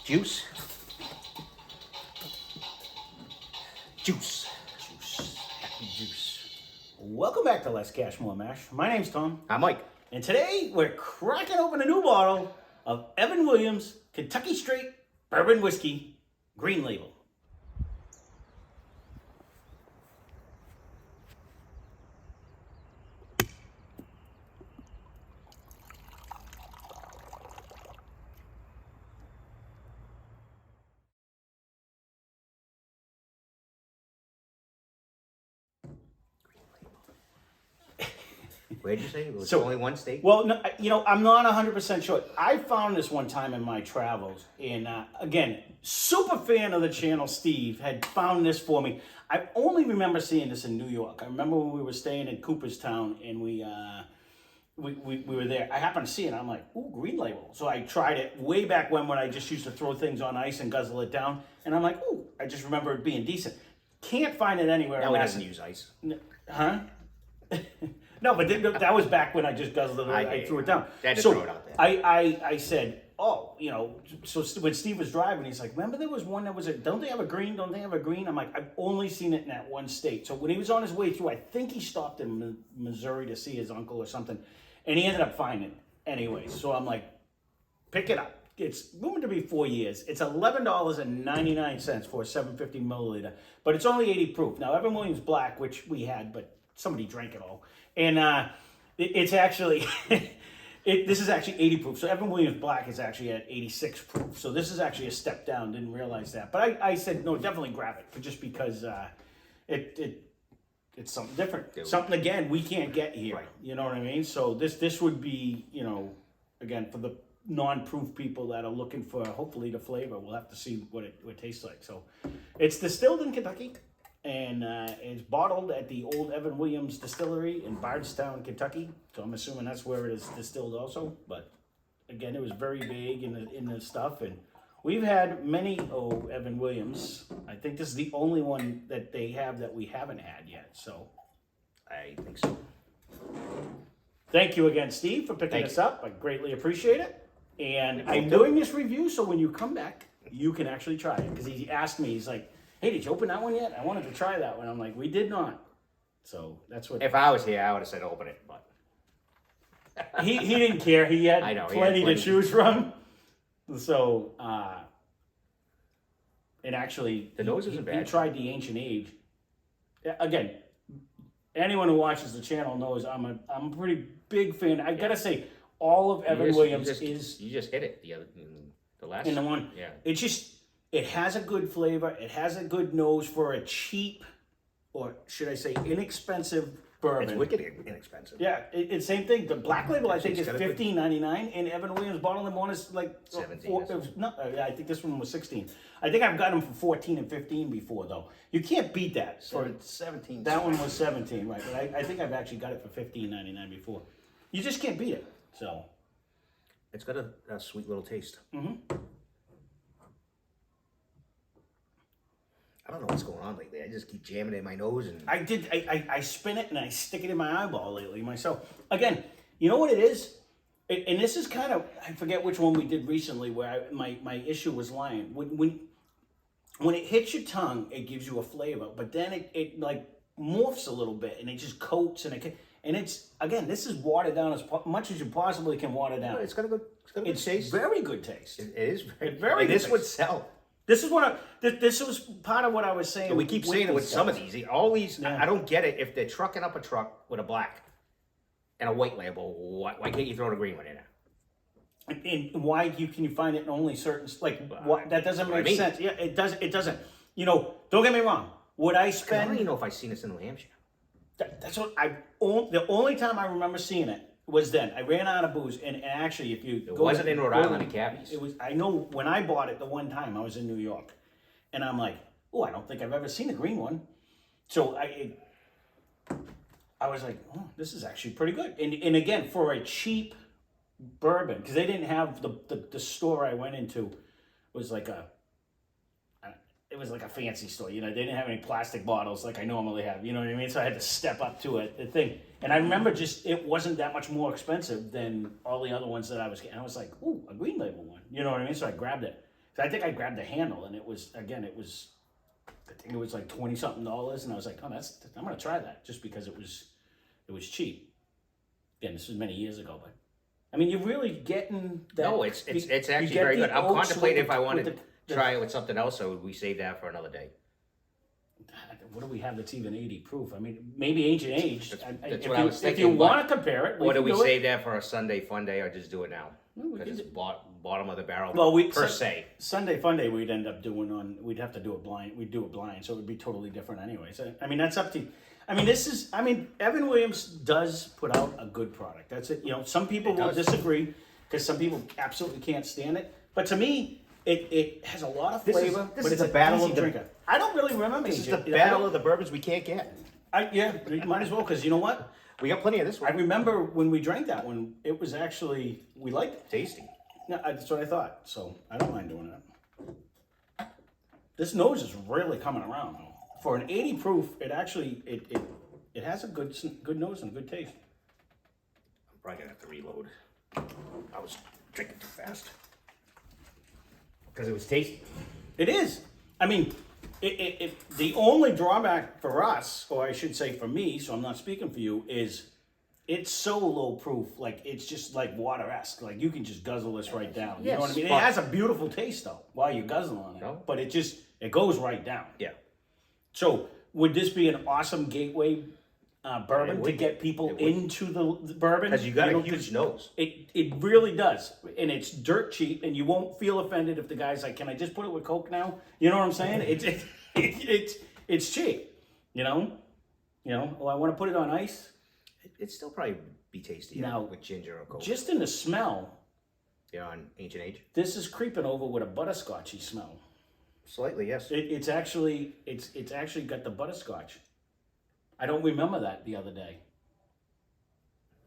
Juice. Juice. Happy juice. Welcome back to Less Cash, More Mash. My name's Tom. I'm Mike. And today we're cracking open a new bottle of Evan Williams Kentucky Straight Bourbon Whiskey Green Label. Where did you say? It was So- only one state? Well, no, I'm not 100% sure. I found this one time in my travels. And again, super fan of the channel, Steve, had found this for me. I only remember seeing this in New York. I remember when we were staying in Cooperstown and we were there. I happened to see it. I'm like, ooh, Green Label. So I tried it way back when I just used to throw things on ice and guzzle it down. And I'm like, ooh, I just remember it being decent. Can't find it anywhere. No, it doesn't use ice. Huh? No, but that was back when I just guzzled it. I threw it down. I had to So throw it out there. I said, oh, so when Steve was driving, he's like, remember there was one that was don't they have a green? Don't they have a green? I'm like, I've only seen it in that one state. So when he was on his way through, I think he stopped in Missouri to see his uncle or something. And he ended up finding it anyway. So I'm like, pick it up. It's rumored to be 4 years. It's $11.99 for a 750 milliliter, but it's only 80 proof. Now, Evan Williams Black, which we had, but somebody drank it all. And it's actually, this is actually 80 proof. So Evan Williams Black is actually at 86 proof. So this is actually a step down. Didn't realize that. But I said, no, definitely grab it, just because it's something different. Something, again, we can't get here. Right. You know what I mean? So this would be, again, for the non-proof people that are looking for, hopefully, the flavor. We'll have to see what it tastes like. So it's distilled in Kentucky. And it's bottled at the old Evan Williams Distillery in Bardstown, Kentucky. So I'm assuming that's where it is distilled also. But again, it was very big in the stuff. And we've had many Evan Williams. I think this is the only one that they have that we haven't had yet. So I think so. thank you again, Steve, for picking this up. I greatly appreciate it. And I'm doing this review so when you come back, you can actually try it. Because he asked me, he's like, hey, did you open that one yet? I wanted to try that one. I'm like, we did not. So that's what. If I was here, I would have said open it, but he didn't care. He had plenty to choose from. So, and actually, the nose isn't bad. He tried the Ancient Age. Again, anyone who watches the channel knows I'm a pretty big fan. I gotta say, all of Evan Williams you just hit it the last in the one. Yeah, It has a good flavor. It has a good nose for a cheap, or should I say inexpensive bourbon. it's wicked inexpensive. Yeah, it's same thing. The Black Label I think is $15.99, and Evan Williams bottle number one is like 17. I think this one was 16. I think I've got them for 14 and 15 before though. You can't beat that. For 17. that one was 17, right? But I think I've actually got it for $15.99 before. You just can't beat it. So It's got a sweet little taste. Mm-hmm. I don't know what's going on lately. I just keep jamming it in my nose and I spin it and I stick it in my eyeball lately myself. Again, you know what it is? And this is kind of, I forget which one we did recently where my issue was lying. When it hits your tongue, it gives you a flavor, but then it like morphs a little bit and it just coats and it's, again, this is watered down as much as you possibly can water down. it's got a good taste. Very good taste. It is very very good. This taste. would sell. This is this was part of what I was saying. So we keep saying it with some of these. All these, Yeah. I don't get it. If they're trucking up a truck with a black and a white label, why can't you throw the green one in there? And why can you find it in only certain, that doesn't make sense. Yeah, it doesn't. Don't get me wrong. Would I I spend? don't even know if I've seen this in New Hampshire. That's what the only time I remember seeing it was then. I ran out of booze, and actually, if you It wasn't in Rhode Island and Cabbies. It was. I know when I bought it the one time I was in New York, and I'm like, oh, I don't think I've ever seen a green one. So I was like, oh, this is actually pretty good. And again, for a cheap bourbon, because they didn't have the store I went into was like it was like a fancy store, they didn't have any plastic bottles like I normally have, you know what I mean? So I had to step up to it, the thing. And I remember it wasn't that much more expensive than all the other ones that I was getting. I was like, ooh, a Green Label one, you know what I mean? So I grabbed it. So I think I grabbed the handle, and it was I think it was like $20-something, and I was like, oh, I'm gonna try that just because it was cheap. Again, this was many years ago, but I mean, you're really getting that. No, it's actually get very the good. I'm oats contemplating with if I the- want with to the- try it with something else, or would we save that for another day? What do we have that's even 80 proof? I mean, maybe Ancient Age. That's what I was If thinking, you but- want to compare it, Or do can we do it. save that for a Sunday fun day, or just do it now? Well, we Because can it's bottom of the barrel Well, per se. Sunday Fun Day we'd end up doing we'd have to do it blind. We'd do it blind, so it would be totally different anyway. So I mean, that's up to you. I mean, Evan Williams does put out a good product. That's it. You know, some people will disagree because some people absolutely can't stand it. But to me, it has a lot of flavor. This but is it's the a battle easy of the- drinker. I don't really remember. This is the Agent. battle of the bourbons we can't get. Yeah, you might as well, because you know what? We got plenty of this I one. remember when we drank that one, it was actually, we liked it. Tasty. No, that's what I thought, so I don't mind doing that. This nose is really coming around, though. For an 80 proof, it actually, it has a good nose and a good taste. I'm probably gonna have to reload. I was drinking too fast. Because it was tasty. It is. I mean, the only drawback for us, or I should say for me, so I'm not speaking for you, is it's so low proof. Like, it's just like water-esque. Like, you can just guzzle this right down. You know what I mean? It has a beautiful taste, though, while you're guzzling on it. No. But it goes right down. Yeah. So, would this be an awesome gateway bourbon to would. get people It would. into the bourbon? Because you got a 'cause huge nose. It really does, and it's dirt cheap, and you won't feel offended if the guy's like, "Can I just put it with Coke now?" You know what I'm saying? It's cheap, you know. Oh, I want to put it on ice. It'd still probably be tasty Now, with ginger or Coke. Just in the smell, Yeah, on Ancient Age. this is creeping over with a butterscotchy smell. Slightly, yes. It's actually got the butterscotch. I don't remember that the other day.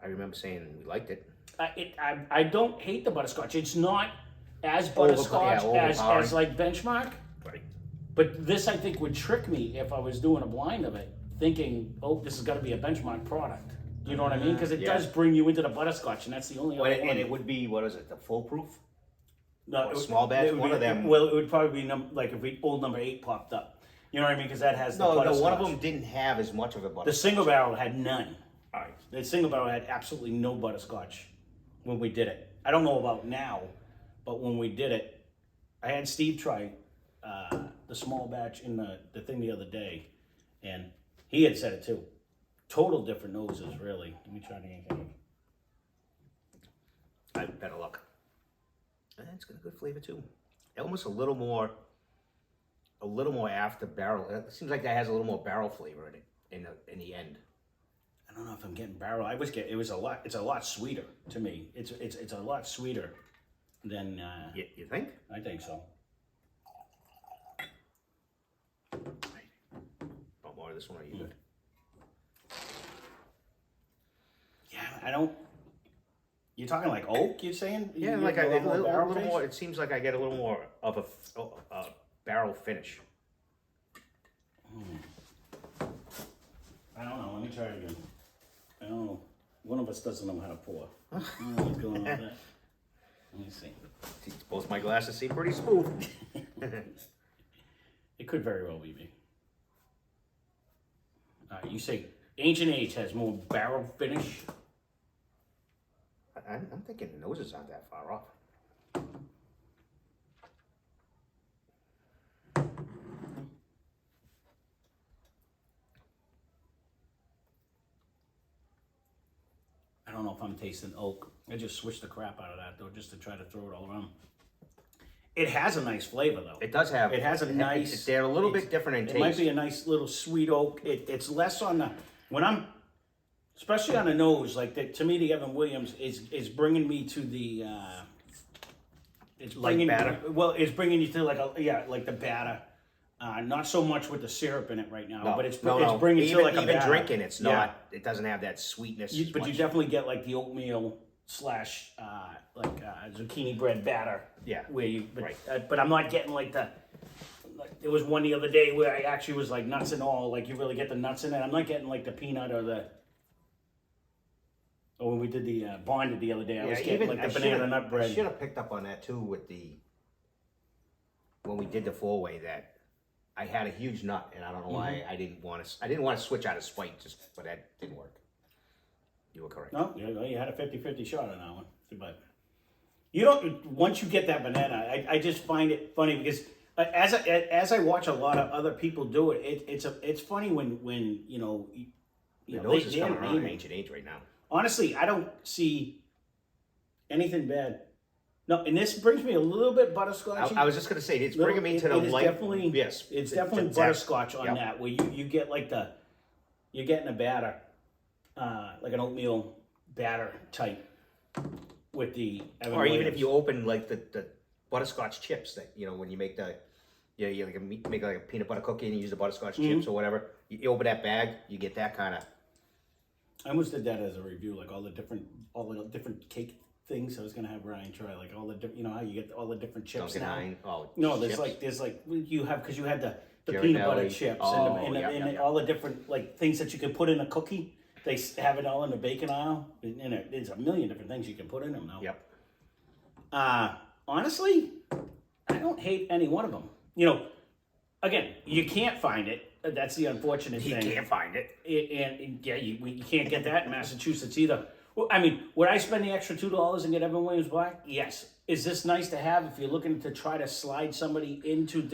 I remember saying we liked it. I don't hate the butterscotch. It's not as butterscotch as overpowering. like Benchmark. Right. But this, I think, would trick me if I was doing a blind of it, thinking, oh, this has got to be a Benchmark product. You know what I mean? Because it does bring you into the butterscotch, and that's the only other one. And it would be, what is it, the full proof? No, or small batch, one of them. Well, it would probably be like if old number 8 popped up. You know what I mean? Because that has the butterscotch. No, one of them didn't have as much of a butterscotch. The single barrel had none. All right. The single barrel had absolutely no butterscotch when we did it. I don't know about now, but when we did it, I had Steve try the small batch in the thing the other day, and he had said it too. Total different noses, really. Let me try the Uncorking. I had better luck. And it's got a good flavor too. Almost a little more after barrel. It seems like that has a little more barrel flavor in it in the end. I don't know if I'm getting barrel. It's a lot sweeter to me. It's a lot sweeter than. You think? I think so. Want more of this one? Or you good? Yeah, I don't. You're talking like oak? You're saying? Yeah, You like get a little barrel more. finish? It seems like I get a little more of a barrel finish. I don't know. Let me try it again. I don't know. One of us doesn't know how to pour. I don't know what's going on with that. Let me see. Both my glasses seem pretty smooth. It could very well be me. You say Ancient Age has more barrel finish. I'm thinking the noses aren't that far off. I don't know if I'm tasting oak. I just switched the crap out of that though, just to try to throw it all around. It has a nice flavor though. It does have. It has a nice. They're a little bit different in taste. It might be a nice little sweet oak. It's less on the especially on the nose. Like to me, the Evan Williams is bringing me to the. It's bringing batter? Well, it's bringing you to like the batter. Not so much with the syrup in it right now, but it's bringing you to like a even batter. drinking. It's not. Yeah. It doesn't have that sweetness. But you definitely get like the oatmeal / zucchini bread batter. Yeah. Where you, but, Right. but I'm not getting like the. Like, there was one the other day where I actually was like nuts and all. Like you really get the nuts in it. I'm not getting like the peanut or the. Or when we did the bonded the other day, I was getting like the banana nut bread. I should have picked up on that too with the when we did the 4-way that I had a huge nut, and I don't know why I didn't want to switch out of spite, but that didn't work. You were correct. No, you had a 50-50 shot on that one. But you don't, once you get that banana, I just find it funny because as I watch a lot of other people do it, it's funny when The nose is coming around an ancient age right now. Honestly, I don't see anything bad. No, and this brings me a little bit butterscotchy. I was just gonna say, it's bringing me to the light. Definitely, yes, it's definitely butterscotch on that, where you get like you're getting a batter, like an oatmeal batter type with the Evan or even Williams. if you open like the butterscotch chips that when you make you make like a peanut butter cookie and you use the butterscotch chips or whatever. You open that bag, you get that kind of. I almost did that as a review, like all the different cake things I was gonna have Ryan try, like all the how you get all the different chips now. No, there's like you have because you had the peanut butter chips and all the different like things that you could put in a cookie. They have it all in the bacon aisle, and there's a million different things you can put in them now. Yep. Honestly, I don't hate any one of them. Again, you can't find it. That's the unfortunate thing. You can't find it. And you can't get that in Massachusetts either. Well, I mean, would I spend the extra $2 and get Evan Williams Black? Yes. Is this nice to have if you're looking to try to slide somebody into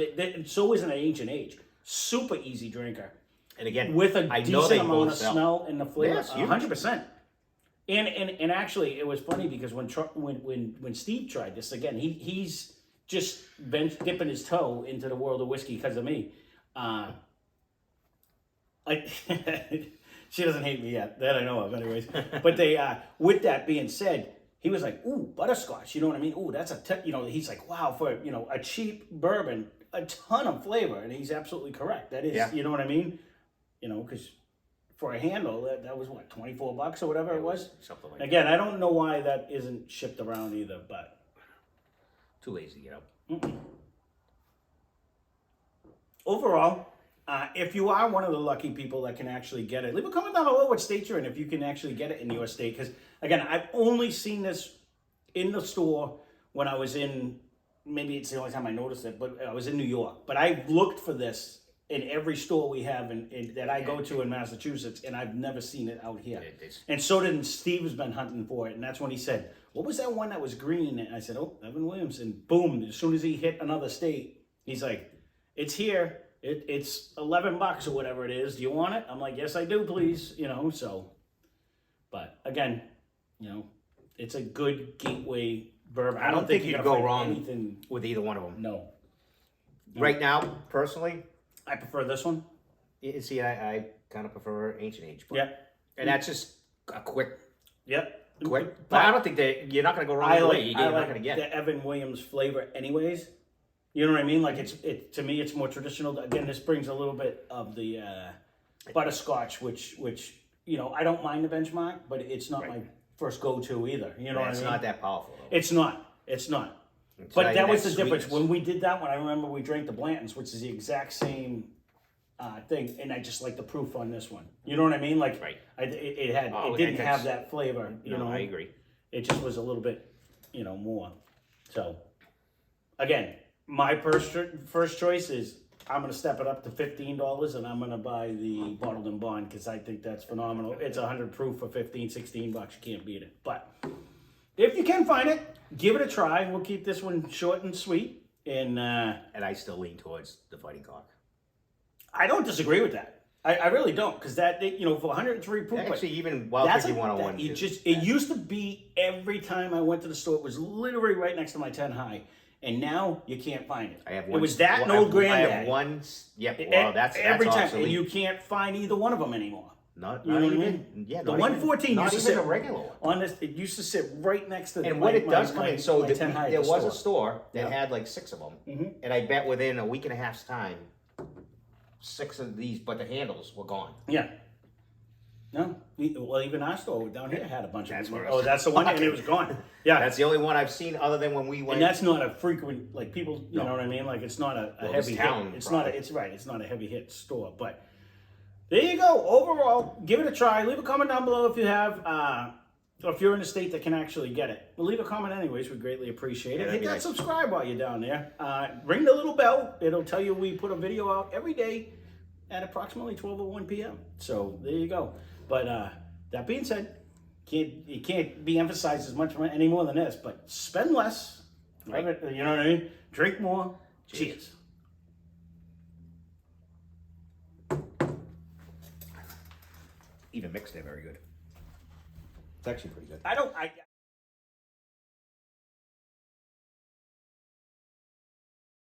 so is an ancient age. Super easy drinker. And again, with a decent amount of smell and the flavor. Yes, 100%. And actually, it was funny because when Steve tried this again, he's just been dipping his toe into the world of whiskey because of me. She doesn't hate me yet, that I know of, anyways. But with that being said, he was like, "Ooh, butterscotch." You know what I mean? Ooh, that's he's like, "Wow, for a cheap bourbon, a ton of flavor," and he's absolutely correct. That is, you know what I mean? Because for a handle, that was what, $24 or whatever it was. Something like Again, I don't know why that isn't shipped around either, but too lazy to get up. Overall, if you are one of the lucky people that can actually get it, leave a comment down below what state you're in if you can actually get it in your state. Because, again, I've only seen this in the store when I was in, maybe it's the only time I noticed it, but I was in New York. But I've looked for this in every store we have that I go to in Massachusetts, and I've never seen it out here. And so did Steve's been hunting for it, and that's when he said, "What was that one that was green?" And I said, "Oh, Evan Williams." And boom, as soon as he hit another state, he's like, "It's here. It's $11 or whatever it is. Do you want it?" I'm like, "Yes, I do, please." So. But again, it's a good gateway bourbon. I don't think you could go wrong anything with either one of them. No. Right now, personally, I prefer this one. you see, I kind of prefer Ancient Age. But, Yep. And that's just a quick. Yep. But I don't think you're not going to go wrong either way. You're not going to get the Evan Williams flavor anyways. You know what I mean? Like to me, it's more traditional. Again, this brings a little bit of the butterscotch, which I don't mind the benchmark, but it's not my first go-to either. You know what I mean? It's not that powerful. Though. It's not. But that was the difference. When we did that one, I remember we drank the Blantons, which is the exact same thing, and I just like the proof on this one. You know what I mean? Like, it didn't have that flavor. You know, I agree. It just was a little bit, more. So, again, my first choice is I'm going to step it up to $15, and I'm going to buy the bottled and bond because I think that's phenomenal. It's 100 proof for $15-16. You can't beat it. But if you can find it, give it a try. We'll keep this one short and sweet. And I still lean towards the Fighting Cock. I don't disagree with that. I really don't, because that for 103 proof. Actually, even Wild Turkey 101. It used to be every time I went to the store, it was literally right next to my 10 high. And now you can't find it. I have one. It was that and Old Granddad. I have one. Yep. Well, that's every time, obsolete. and you can't find either one of them anymore. Not know what even. I mean? Yeah. The 114 not used to even sit a regular one. on this. It used to sit right next to. And when it does come in, so my 10 high there was store. a store that had like 6 of them, and I bet within a week and a half's time, 6 of these, but the handles were gone. Yeah. No, well, even our store down here had a bunch of them. Oh, that's the one, and it was gone. Yeah, that's the only one I've seen other than when we went. And that's not a frequent, like people, you know what I mean? Like it's not a heavy hit. It's not. It's right. It's not a heavy hit store, but there you go. Overall, give it a try. Leave a comment down below if you have. So if you're in a state that can actually get it, well, leave a comment anyways. We greatly appreciate it. that'd Hit be that nice. subscribe while you're down there. Ring the little bell. It'll tell you we put a video out every day at approximately 12:01 p.m. So there you go. But that being said, it can't be emphasized as much any more than this. But spend less. Right. You know what I mean? Drink more. Cheers. Even mixed, they're very good. It's actually pretty good. I don't.